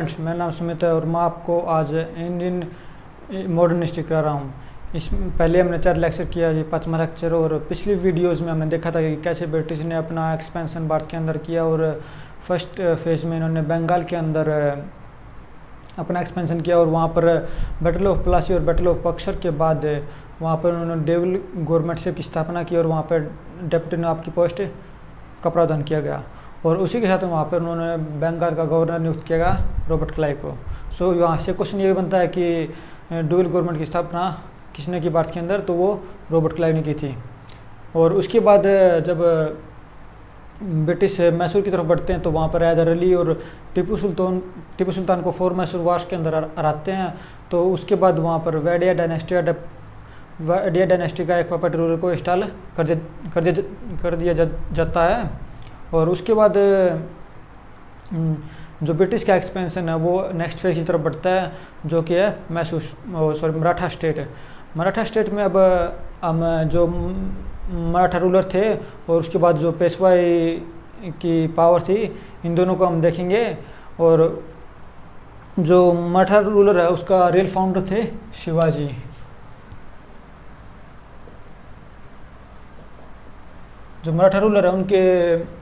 मेरा नाम सुमित है और मैं आपको आज इंडियन मॉडर्न हिस्ट्री करा रहा हूँ। इस पहले हमने 4 लेक्चर किया, ये 5वां लेक्चर। और पिछली वीडियोस में हमने देखा था कि कैसे ब्रिटिश ने अपना एक्सपेंशन भारत के अंदर किया और फर्स्ट फेज़ में इन्होंने बंगाल के अंदर अपना एक्सपेंशन किया और वहाँ पर बैटल ऑफ प्लासी और बैटल ऑफ बक्सर के बाद वहाँ पर उन्होंने डेविल गवर्नमेंटशिप की स्थापना की और वहाँ पर डिप्टी नवाब की पोस्ट का प्रावधान किया गया। और उसी के साथ वहाँ पर उन्होंने बंगाल का गवर्नर नियुक्त किया गया रॉबर्ट क्लाइव को। सो यहाँ से क्वेश्चन ये बनता है कि ड्यूअल गवर्नमेंट की स्थापना किसने की भारत के अंदर, तो वो रॉबर्ट क्लाइव ने की थी। और उसके बाद जब ब्रिटिश मैसूर की तरफ बढ़ते हैं तो वहाँ पर हैदर अली और टीपू सुल्तान को फोर मैसूर वार्स के अंदर हराते हैं। तो उसके बाद वहाँ पर वाडिया डायनेस्टी का एक पपेट रूलर को इंस्टॉल कर दिया जाता है। और उसके बाद जो ब्रिटिश का एक्सपेंशन है वो नेक्स्ट फेज की तरफ बढ़ता है, जो कि है मराठा स्टेट है। मराठा स्टेट में अब हम जो मराठा रूलर थे और उसके बाद जो पेशवाई की पावर थी, इन दोनों को हम देखेंगे। और जो मराठा रूलर है उसका रियल फाउंडर थे शिवाजी। जो मराठा रूलर है उनके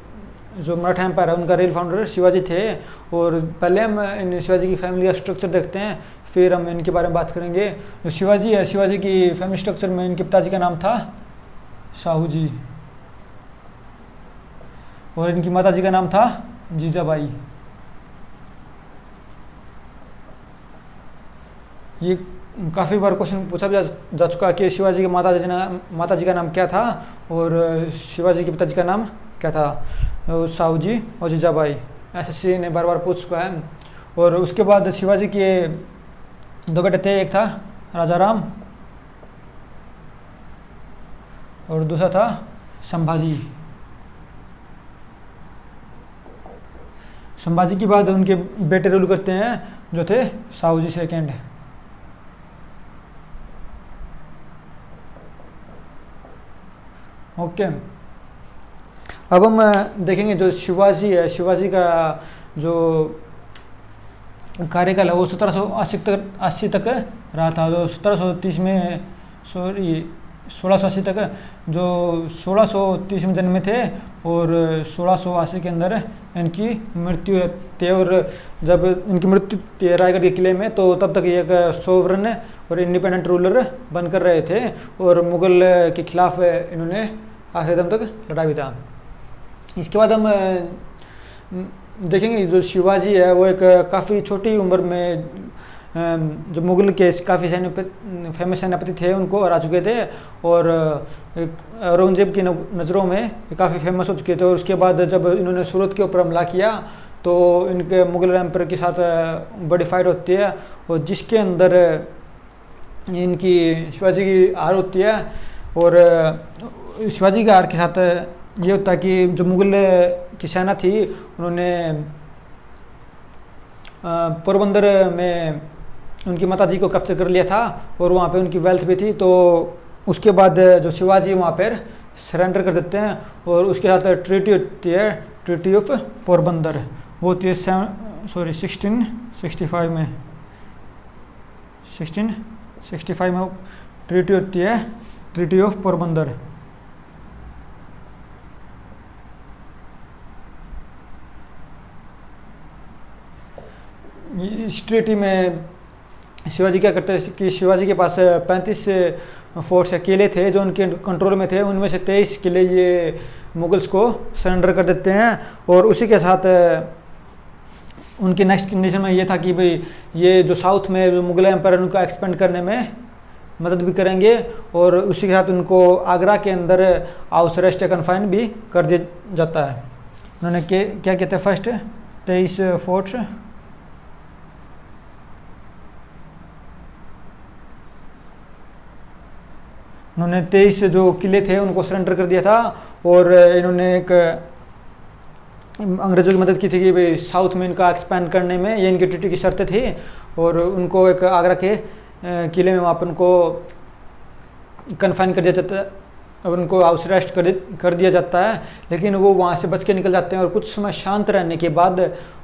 जो मराठा एम्पायर है उनका रियल फाउंडर शिवाजी थे। और पहले हम इन शिवाजी की फैमिली का स्ट्रक्चर देखते हैं, फिर हम इनके बारे में बात करेंगे। जो शिवाजी है, शिवाजी की फैमिली स्ट्रक्चर में इनके पिताजी का नाम था शाहू जी और इनकी माताजी का नाम था जीजाबाई। ये काफ़ी बार क्वेश्चन पूछा भी जा चुका कि शिवाजी के माताजी का नाम क्या था और शिवाजी के पिताजी का नाम क्या था। शाहू जी और जीजाबाई, एसएससी ने बार बार पूछ चुका है। और उसके बाद शिवाजी के 2 बेटे थे, एक था राजा राम और दूसरा था संभाजी। संभाजी के बाद उनके बेटे रूल करते हैं जो थे शाहू जी सेकेंड। ओके, अब हम देखेंगे जो शिवाजी है, शिवाजी का जो कार्यकाल है वो 1780 तक रहा था। जो 1730 में 1680 तक, जो 1630 में जन्मे थे और 1680 के अंदर इनकी मृत्यु थी। और जब इनकी मृत्यु थी रायगढ़ के किले में, तो तब तक ये एक सोवरन और इंडिपेंडेंट रूलर बनकर रहे थे और मुगल के खिलाफ इन्होंने आखिरी दम तक लड़ा भी था। इसके बाद हम देखेंगे जो शिवाजी है वो एक काफ़ी छोटी उम्र में जो मुगल के काफ़ी फेमस सेनापति थे उनको हरा चुके थे और औरंगजेब की नज़रों में काफ़ी फेमस हो चुके थे। और उसके बाद जब इन्होंने सूरत के ऊपर हमला किया तो इनके मुगल एम्पायर के साथ बड़ी फाइट होती है और जिसके अंदर इनकी शिवाजी की हार होती है। और शिवाजी की हार के साथ ये होता है कि जो मुगल की सेना थी उन्होंने पोरबंदर में उनकी माताजी को कैप्चर कर लिया था और वहाँ पे उनकी वेल्थ भी थी। तो उसके बाद जो शिवाजी वहाँ पर सरेंडर कर देते हैं और उसके साथ ट्रीटी होती है, ट्रीटी ऑफ पोरबंदर। वो होती है 1665 में 1665 में ट्रीटी होती है, ट्रीटी ऑफ पोरबंदर। इस ट्रीटी में शिवाजी क्या करते हैं कि शिवाजी के पास 35 फोर्ट्स या किले थे जो उनके कंट्रोल में थे। उनमें से 23 किले ये मुगल्स को सरेंडर कर देते हैं। और उसी के साथ उनकी नेक्स्ट कंडीशन में ये था कि भाई ये जो साउथ में जो मुगल एम्पायर उनको एक्सपेंड करने में मदद भी करेंगे और उसी के साथ उनको आगरा के अंदर हाउस अरेस्ट या कन्फाइन भी कर दिया जाता है। उन्होंने क्या कहते हैं फर्स्ट 23 फोर्ट्स उन्होंने 23 जो किले थे उनको सरेंडर कर दिया था। और इन्होंने एक अंग्रेज़ों की मदद की थी कि भाई साउथ में इनका एक्सपैंड करने में, ये इनकी ट्रीटी की शर्तें थी। और उनको एक आगरा के किले में वहाँ पर उनको कन्फाइन कर दिया उनको हाउस अरेस्ट कर दिया जाता है, लेकिन वो वहाँ से बच के निकल जाते हैं और कुछ समय शांत रहने के बाद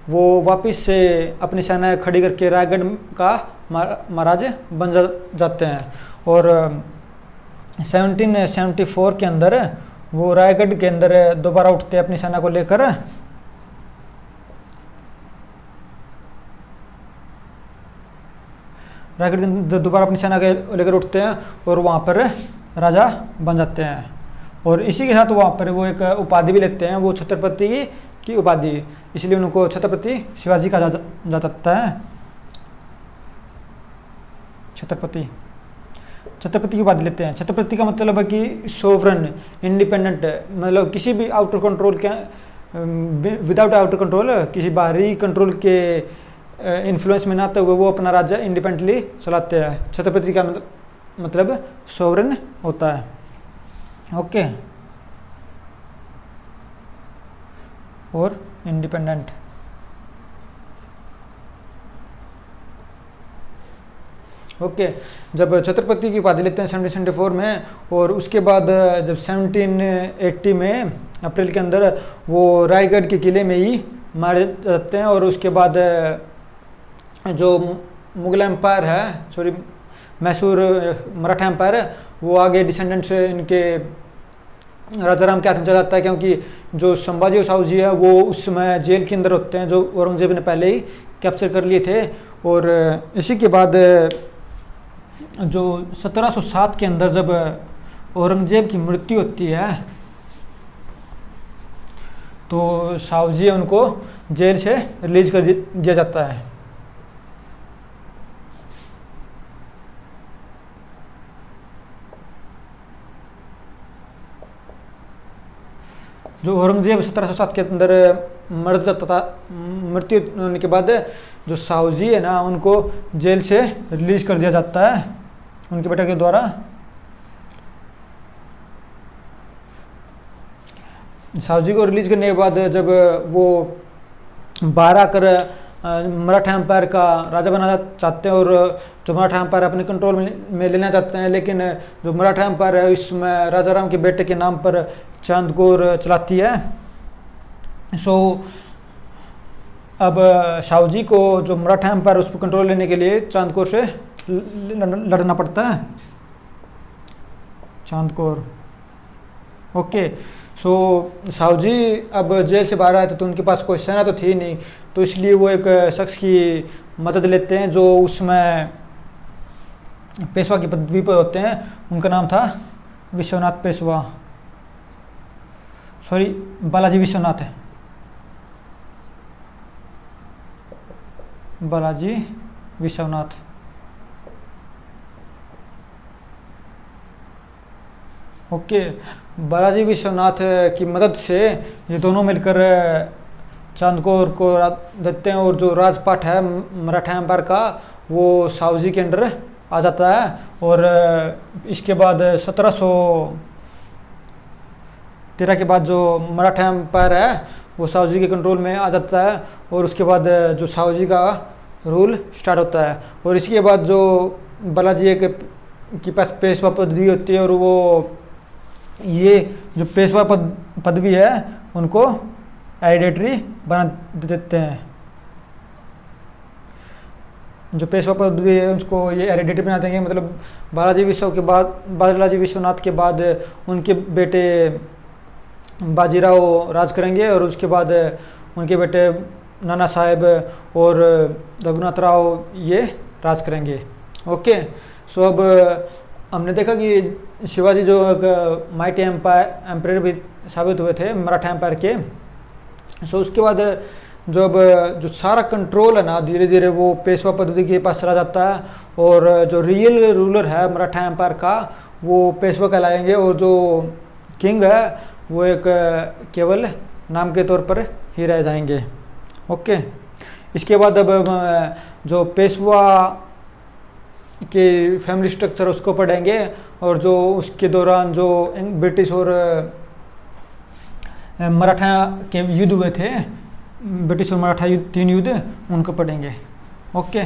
वो वापस से अपनी सेना खड़ी करके रायगढ़ का महाराज बन जाते हैं। और 1774 के अंदर वो रायगढ़ के अंदर दोबारा उठते हैं अपनी सेना को लेकर। रायगढ़ के अंदर दोबारा अपनी सेना के लेकर उठते हैं और वहाँ पर राजा बन जाते हैं। और इसी के साथ वहाँ पर वो एक उपाधि भी लेते हैं, वो छत्रपति की उपाधि, इसलिए उनको छत्रपति शिवाजी कहा जाता है। छत्रपति की उपाधि लेते हैं। छत्रपति का मतलब है कि सोवरन, इंडिपेंडेंट, मतलब किसी भी आउटर कंट्रोल के, विदाउट आउटर कंट्रोल, किसी बाहरी कंट्रोल के इन्फ्लुएंस में ना आते हुए वो अपना राज्य इंडिपेंडेंटली चलाते हैं। छत्रपति का मतलब सोवरन होता है। ओके, और इंडिपेंडेंट। ओके, जब छत्रपति की उपाधि लेते हैं 1774 में, और उसके बाद जब 1780 में अप्रैल के अंदर वो रायगढ़ के किले में ही मारे जाते हैं। और उसके बाद जो मुगल एम्पायर है, सॉरी मैसूर मराठा एम्पायर है, वो आगे डिसेंडेंट्स इनके राजाराम के हाथ में चला जाता है, क्योंकि जो संभाजी और साहू जी है वो उस समय जेल के अंदर होते हैं, जो औरंगजेब ने पहले ही कैप्चर कर लिए थे। और इसी के बाद जो 1707 के अंदर जब औरंगजेब की मृत्यु होती है तो साहू जी उनको जेल से रिलीज कर दिया जाता है। जो औरंगजेब 1707 के अंदर मर जाता था, मृत्यु होने के बाद जो साहू जी है ना, उनको जेल से रिलीज कर दिया जाता है उनके बेटे के द्वारा। साहू जी को रिलीज करने के बाद जब वो बाहर आकर मराठा एम्पायर का राजा बनाना चाहते हैं और जो मराठा एम्पायर अपने कंट्रोल में लेना चाहते हैं, लेकिन जो मराठा एम्पायर है इसमें राजाराम के बेटे के नाम पर चांदकोर चलाती है। सो अब शाहू जी को जो मराठा एम्पायर उस पर कंट्रोल लेने के लिए चांदकोर से लड़ना पड़ता है। चांदकोर, ओके। सो शाहू जी अब जेल से बाहर आए थे तो उनके पास कोई सेना तो थी नहीं, तो इसलिए वो एक शख्स की मदद लेते हैं जो उसमें पेशवा की पदवी पर होते हैं। उनका नाम था विश्वनाथ पेशवा, सॉरी बालाजी विश्वनाथ है, बालाजी विश्वनाथ। ओके, बालाजी विश्वनाथ की मदद से ये दोनों मिलकर चांदकोर को देते हैं और जो राजपाट है मराठा एम्पायर का वो शाहू जी के अंडर आ जाता है। और इसके बाद 1713 के बाद जो मराठा एम्पायर है वो शाहू जी के कंट्रोल में आ जाता है और उसके बाद जो शाहू जी का रूल स्टार्ट होता है। और इसके बाद जो बालाजी के पास पेशवा पदवी होती है और वो ये जो पेशवा पदवी है उनको हेरिडेटरी बना देते हैं। जो पेशवा पदवी है उसको ये हेरिडेटरी बना देंगे, मतलब बालाजी विश्वनाथ के बाद उनके बेटे बाजीराव राज करेंगे और उसके बाद उनके बेटे नाना साहेब और रघुनाथ राव ये राज करेंगे। ओके, सो अब हमने देखा कि शिवाजी जो एक माइटी एम्पायर भी साबित हुए थे मराठा एम्पायर के। सो उसके बाद जो सारा कंट्रोल है ना धीरे धीरे वो पेशवा पद्धति के पास चला जाता है और जो रियल रूलर है मराठा एम्पायर का वो पेशवा कहलाएंगे और जो किंग है वो एक केवल नाम के तौर पर ही रह जाएंगे। ओके, इसके बाद अब जो पेशवा के फैमिली स्ट्रक्चर उसको पढ़ेंगे और जो उसके दौरान जो ब्रिटिश और मराठा के युद्ध हुए थे, ब्रिटिश और मराठा युद्ध 3 युद्ध उनको पढ़ेंगे। ओके,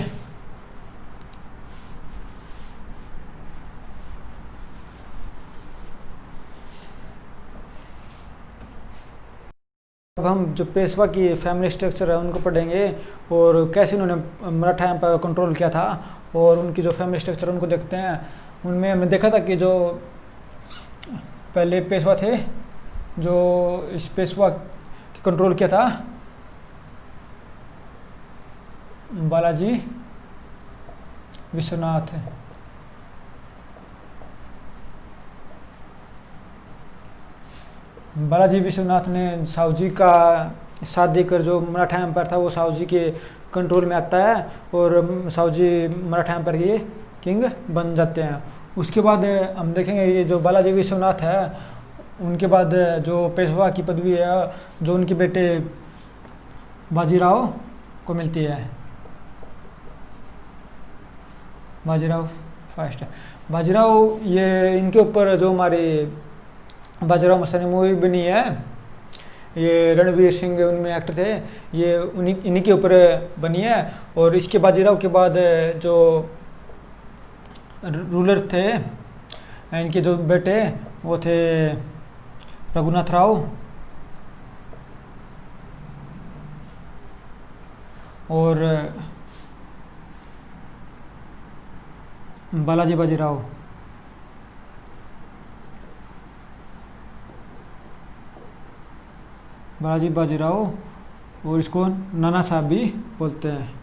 हम जो पेशवा की फैमिली स्ट्रक्चर है उनको पढ़ेंगे और कैसे उन्होंने मराठा एम्पायर को कंट्रोल किया था, और उनकी जो फैमिली स्ट्रक्चर उनको देखते हैं। उनमें हमने देखा था कि जो पहले पेशवा थे जो इस पेशवा की कंट्रोल किया था बालाजी विश्वनाथ। बालाजी विश्वनाथ ने साहूजी का साथ देकर जो मराठा एम्पायर था वो साहूजी के कंट्रोल में आता है और साहूजी मराठा एम्पायर के किंग बन जाते हैं। उसके बाद हम देखेंगे ये जो बालाजी विश्वनाथ है उनके बाद जो पेशवा की पदवी है जो उनके बेटे बाजीराव को मिलती है। बाजीराव फर्स्ट, बाजीराव ये इनके ऊपर जो हमारी बाजीराव मस्तानी मूवी बनी है, ये रणवीर सिंह उनमें एक्टर थे, ये इन्हीं के ऊपर बनी है। और इसके बाजीराव के बाद जो रूलर थे इनके जो बेटे वो थे रघुनाथ राव और बालाजी बाजीराव। बालाजी बाजीराव और इसको नाना साहब भी बोलते हैं,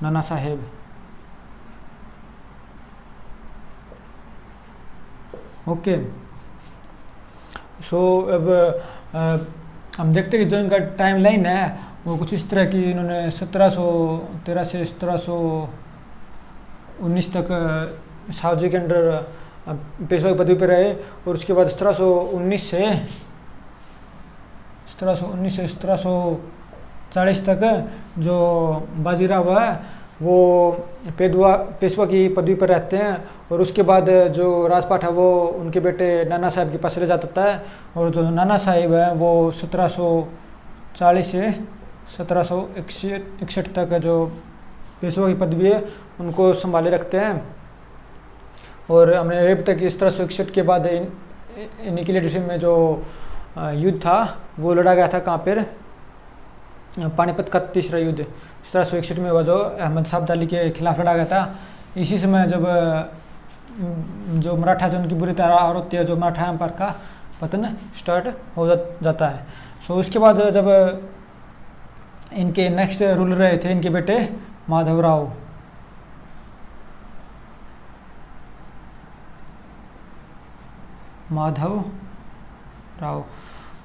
नाना साहेब। ओके, सो अब हम देखते हैं कि जो इनका टाइम लाइन है वो कुछ इस तरह की, इन्होंने 1713 से 1719 तक साहूजी के अंडर पेशवा की पदवी पर रहे और उसके बाद 1719 से 1740 तक जो बाजीराव है वो पेशवा की पदवी पर रहते हैं और उसके बाद जो राजपाट है वो उनके बेटे नाना साहब के पास ले जाता है और जो नाना साहिब है वो 1740 से 1761 तक जो पेशवा की पदवी है उनको संभाले रखते हैं। और हमने अब तक 1761 के बाद इन्हीं की लीडरशिप में जो युद्ध था वो लड़ा गया था कहाँ पर, पानीपत का तीसरा युद्ध 1761 में हुआ जो अहमद शाह अब्दाली के खिलाफ लड़ा गया था। इसी समय जब जो मराठा से उनकी बुरी तरह हार होती है, जो मराठा एम्पायर का पतन स्टार्ट हो जाता है। सो उसके बाद जब इनके नेक्स्ट रूलर रहे थे इनके बेटे माधवराव।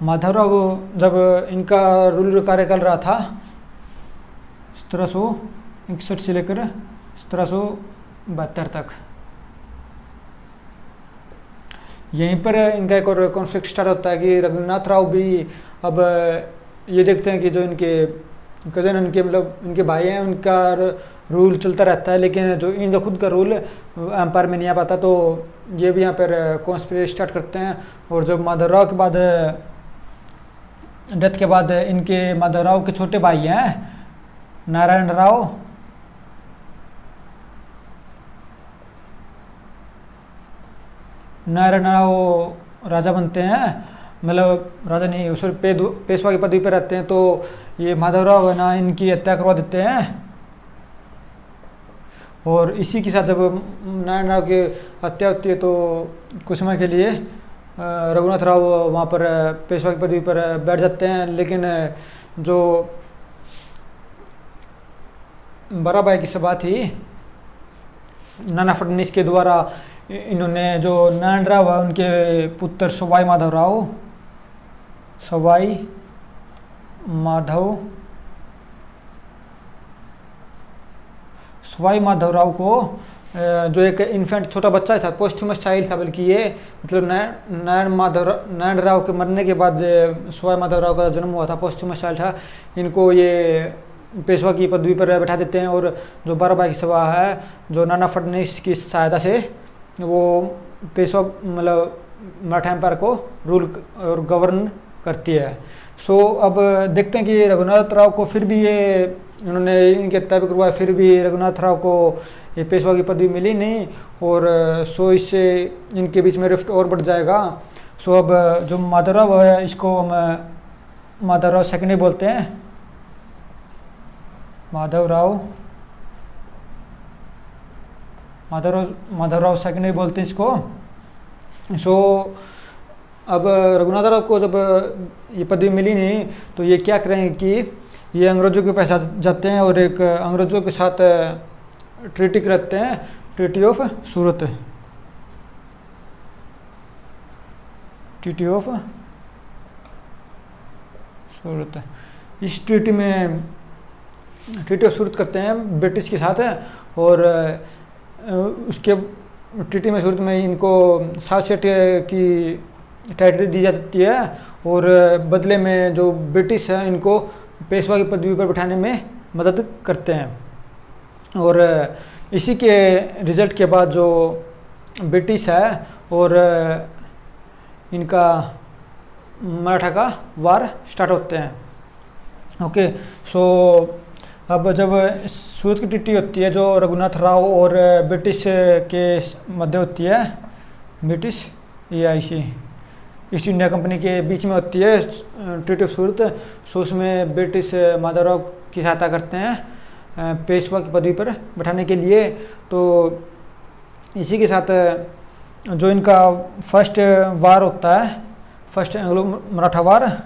माधवराव जब इनका रूलर कार्यकाल रहा था 1761 से लेकर 1772 तक। यहीं पर इनका एक और कॉन्फ्लिक्ट स्टार्ट होता है कि रघुनाथ राव भी अब ये देखते हैं कि जो इनके कज़न इनके मतलब इनके भाई हैं उनका रूल चलता रहता है, लेकिन जो इनका खुद का रूल एम्पायर में नहीं आ पाता, तो ये भी यहाँ पर कॉन्स्पिरेसी स्टार्ट करते हैं। और जब माधवराव के बाद डेथ के बाद इनके माधवराव के छोटे भाई हैं नारायण राव राजा बनते हैं, मतलब राजा नहीं उस पेशवा की पदवी पर रहते हैं। तो ये माधवराव है ना इनकी हत्या करवा देते हैं और इसी के साथ जब नारायण राव की हत्या होती है तो कुछ समय के लिए रघुनाथ राव वहाँ पर पेशवा की पदवी पर बैठ जाते हैं। लेकिन जो बराबाई की सभा थी नाना फडणवीस के द्वारा, इन्होंने जो नारायण राव है उनके पुत्र सवाई माधवराव को जो एक इन्फेंट छोटा बच्चा था, पोस्ट्यूमस चाइल्ड था बल्कि ये, मतलब नारायण राव के मरने के बाद सवाई माधवराव का जन्म हुआ था, पोस्ट्यूमस चाइल्ड था। इनको ये पेशवा की पदवी पर बैठा देते हैं और जो बाराबाई की सभा है जो नाना फडणवीस की सहायता से वो पेशवा मतलब मराठा एम्पायर को रूल और गवर्न करती है। सो अब देखते हैं कि रघुनाथ राव को फिर भी ये उन्होंने इनके हत्या भी करवाया, फिर भी रघुनाथ राव को ये पेशवा की पदवी मिली नहीं और सो इससे इनके बीच में रिफ्ट और बढ़ जाएगा। सो अब जो माधवराव है इसको हम माधवराव सेकंड बोलते हैं, माधवराव सेकंड बोलते हैं इसको। सो अब रघुनाथराव को जब ये पदवी मिली नहीं तो ये क्या करें कि ये अंग्रेज़ों के पास जाते हैं और एक अंग्रेज़ों के साथ ट्रीटी करते हैं, treaty of Surat. Treaty of Surat, इस ट्रीटी ऑफ सूरत करते हैं ब्रिटिश के साथ है। और उसके ट्रीटी में सूरत में इनको सात सेठ की टाइटल दी जाती है और बदले में जो ब्रिटिश है इनको पेशवा की पदवी पर बिठाने में मदद करते हैं। और इसी के रिज़ल्ट के बाद जो ब्रिटिश है और इनका मराठा का वार स्टार्ट होते हैं। ओके, सो अब जब सूरत की ट्रीटी होती है जो रघुनाथ राव और ब्रिटिश के मध्य होती है, British EIC east India company के बीच में होती है ट्रीटी ऑफ सूरत। सो उसमें ब्रिटिश माधवराव की सहायता करते हैं पेशवा की पदवी पर बैठाने के लिए। तो इसी के साथ जो इनका फर्स्ट वार होता है, फर्स्ट एंग्लो मराठा वार,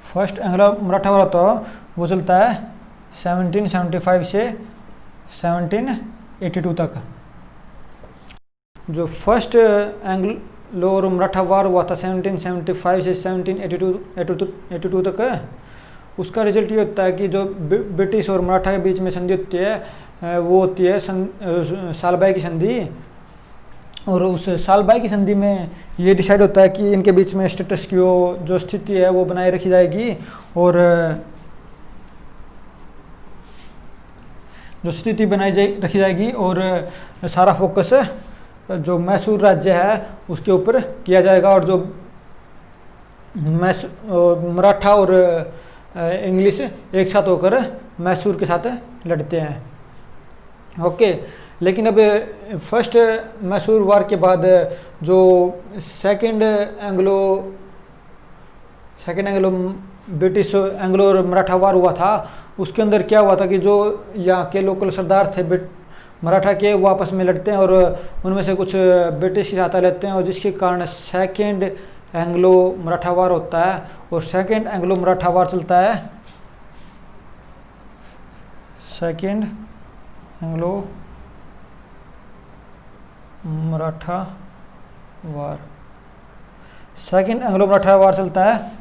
फर्स्ट एंग्लो मराठा वार तो वो चलता है 1775 से 1782 तक। जो फर्स्ट एंग्लो और मराठा वार हुआ था 1775 से 1782 तक है, उसका रिजल्ट ये होता है कि जो ब्रिटिश और मराठा के बीच में संधि होती है वो होती है सालबाई की संधि। और उस सालबाई की संधि में ये डिसाइड होता है कि इनके बीच में स्टेटस की जो स्थिति है वो बनाए रखी जाएगी और जो स्थिति रखी जाएगी और सारा फोकस जो मैसूर राज्य है उसके ऊपर किया जाएगा। और जो मराठा और इंग्लिश एक साथ होकर मैसूर के साथ लड़ते हैं। ओके, लेकिन अब फर्स्ट मैसूर वार के बाद जो सेकंड एंग्लो ब्रिटिश एंग्लो और मराठा वार हुआ था, उसके अंदर क्या हुआ था कि जो यहाँ के लोकल सरदार थे मराठा के, वो आपस में लड़ते हैं और उनमें से कुछ ब्रिटिश की सहायता लेते हैं और जिसके कारण सेकंड एंग्लो मराठा वार होता है। और सेकंड एंग्लो मराठा वार चलता है, सेकंड एंग्लो मराठा वार, सेकंड एंग्लो मराठा वार चलता है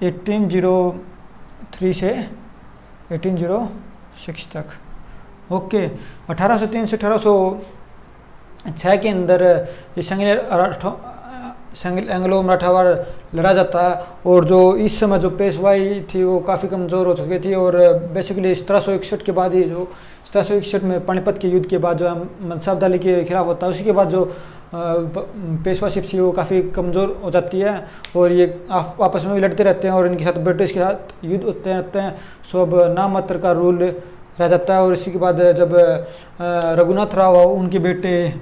1803 से 1806 तक। ओके, 1803 से 1806 के अंदर ये सिंगल एंग्लो मराठा वार लड़ा जाता है। और जो इस समय जो पेशवाई थी वो काफ़ी कमज़ोर हो चुकी थी और बेसिकली 1761 के बाद ही, जो 1761 में पानीपत के युद्ध के बाद जो मनसा अब्दाली के खिलाफ होता है, उसी के बाद जो पेशवाशिप थी वो काफ़ी कमज़ोर हो जाती है और ये आपस में भी लड़ते रहते हैं और इनके साथ ब्रिटिश के साथ युद्ध होते रहते हैं। सो अब नाम मात्र का रूल रह जाता है। और इसी के बाद जब रघुनाथ राव उनके बेटे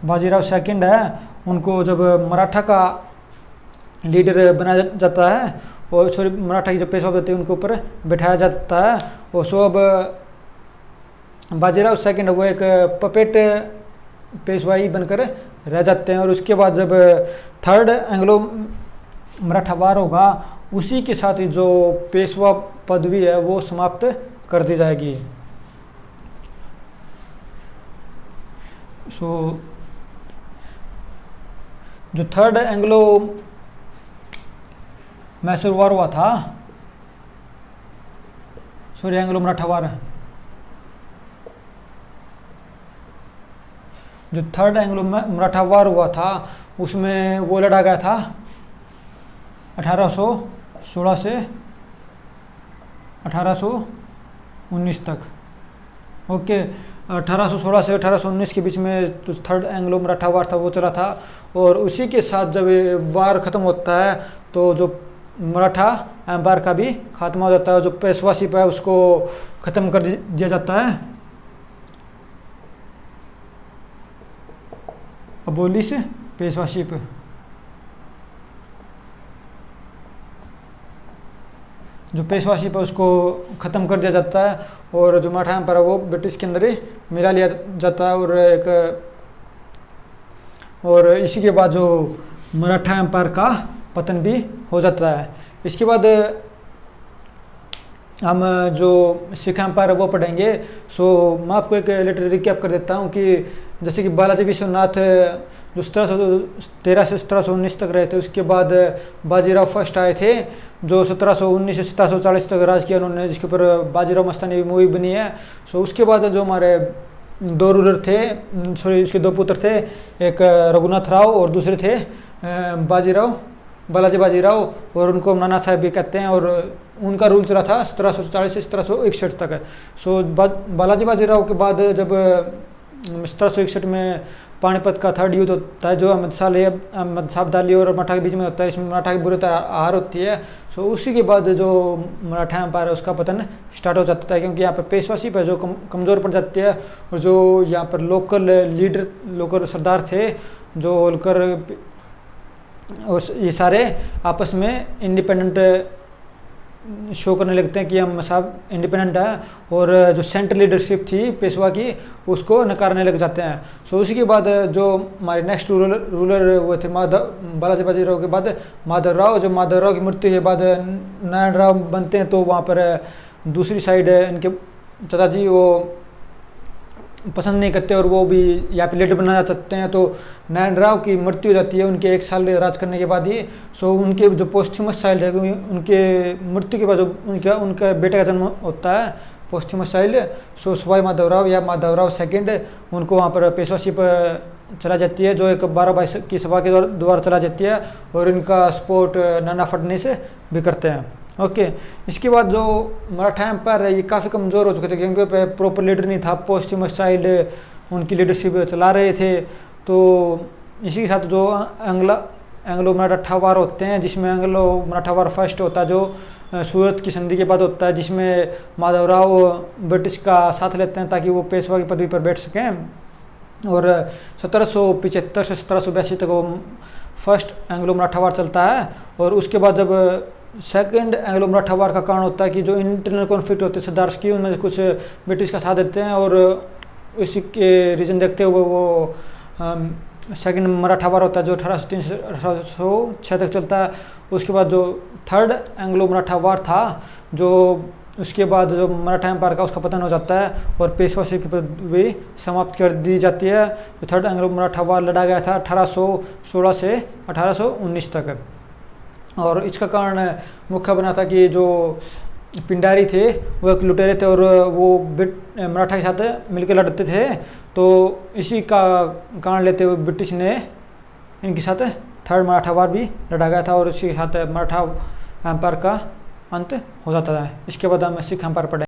बाजीराव सेकंड है, उनको जब मराठा का लीडर बनाया जाता है और मराठा की जो पेशवा होते हैं उनके ऊपर बैठाया जाता है। और सो अब बाजीराव सेकंड वो एक पपेट पेशवाई बनकर रह जाते हैं। और उसके बाद जब थर्ड एंग्लो मराठा वार होगा, उसी के साथ ही जो पेशवा पदवी है वो समाप्त कर दी जाएगी। सो जो थर्ड एंग्लो मैसूर वार हुआ था, एंग्लो मराठा वार, जो थर्ड एंग्लो मराठा वार हुआ था उसमें वो लड़ा गया था 1816 से 1819 तक। ओके, 1816 से 1819 के बीच में तो थर्ड एंग्लो मराठा वार था वो चला था। और उसी के साथ जब ये वार ख़त्म होता है तो जो मराठा एम्पायर का भी खात्मा हो जाता है। जो पेशवाशिप है उसको ख़त्म कर दिया जाता है। अबोलिश पेशवाशिप। जो पेशवाशिप है उसको ख़त्म कर दिया जाता है और जो मराठा एम्पायर है वो ब्रिटिश के अंदर ही मिला लिया जाता है। और इसी के बाद जो मराठा एम्पायर का पतन भी हो जाता है। इसके बाद हम जो सिख एम्पायर है वो पढ़ेंगे। सो मैं आपको एक लिटिल रिकैप कर देता हूँ कि जैसे कि बालाजी विश्वनाथ जो 1713 से 1719 तक रहे थे, उसके बाद बाजीराव फर्स्ट आए थे जो 1719 से 1740 तक राज किया उन्होंने, जिसके ऊपर बाजीराव मस्तानी मूवी बनी है। सो उसके बाद जो हमारे दो रूलर थे, सॉरी उसके दो पुत्र थे, एक रघुनाथ राव और दूसरे थे बालाजी बाजीराव, और उनको नाना साहब भी कहते हैं। और उनका रूल चला था 1740 से 1761 तक। सो बालाजी बाजीराव के बाद जब 1761 में पानीपत का थर्ड युद्ध होता है जो अहमद शाह अब्दाली और मराठा के बीच में होता है। इसमें मराठा की बुरी तरह हार होती है। सो उसी के बाद जो मराठा एम्पायर है उसका पतन स्टार्ट हो जाता है, क्योंकि यहाँ पर पेशवाशिप है जो कमज़ोर पड़ जाती है। और जो यहाँ पर लोकल सरदार थे जो होलकर और ये सारे आपस में इंडिपेंडेंट शो करने लगते हैं कि हम साहब इंडिपेंडेंट है, और जो सेंट्रल लीडरशिप थी पेशवा की उसको नकारने लग जाते हैं। सो उसी के बाद जो हमारे नेक्स्ट रूलर हुए थे बालाजी बाजीराव के बाद माधवराव। जब माधवराव की मृत्यु के बाद नारायण राव बनते हैं, तो वहाँ पर दूसरी साइड इनके चाचा जी वो पसंद नहीं करते और वो भी यहाँ पे लीडर बनाना चाहते हैं। तो नारायण राव की मृत्यु हो जाती है उनके 1 साल राज करने के बाद ही। सो उनके जो पोस्ट्यूमस चाइल्ड है, उनके मृत्यु के बाद जो उनका बेटे का जन्म होता है पोस्ट्यूमस चाइल्ड, सो सवाई माधवराव या माधवराव सेकंड, उनको वहाँ पर पेशवाशिप चला जाती है जो एक 12 भाई की सभा के द्वारा चला जाती है। और इनका सपोर्ट नाना फडणवीस भी करते हैं। ओके, इसके बाद जो मराठा एम्पायर है ये काफ़ी कमज़ोर हो चुके थे, क्योंकि प्रॉपर लीडर नहीं था। पोस्ट्यूमस चाइल्ड उनकी लीडरशिप चला रहे थे। तो इसी के साथ जो एंग्लो मराठा वार होते हैं, जिसमें एंग्लो मराठा वार फर्स्ट होता है जो सूरत की संधि के बाद होता है, जिसमें माधवराव ब्रिटिश का साथ लेते हैं ताकि वो पेशवा की पदवी पर बैठ सकें। और 1775 से 1782 तक वो फर्स्ट एंग्लो मराठा वार चलता है। और उसके बाद जब सेकंड एंग्लो मराठा वार का कारण होता है कि जो इंटरनल कॉन्फ्लिक्ट होते हैं सरदार की, उनमें कुछ ब्रिटिश का साथ देते हैं, और इसी के रीज़न देखते हुए वो सेकंड मराठा वार होता है जो 1803 से 1806 तक चलता है। उसके बाद जो थर्ड एंग्लो मराठा वार था, जो उसके बाद जो मराठा एम्पायर का उसका पतन हो जाता है और पेशवाशिप की पदवी समाप्त कर दी जाती है। जो थर्ड एंग्लो मराठा वार लड़ा गया था 1816 से 1819 तक। और इसका कारण मुख्य बना था कि जो पिंडारी थे वो एक लुटेरे थे और वो मराठा के साथ मिलकर लड़ते थे। तो इसी का कारण लेते हुए ब्रिटिश ने इनके साथ थर्ड मराठा वार भी लड़ा गया था, और इसी के साथ मराठा एम्पायर का अंत हो जाता है। इसके बाद हम सिख एम्पायर पढ़ेंगे।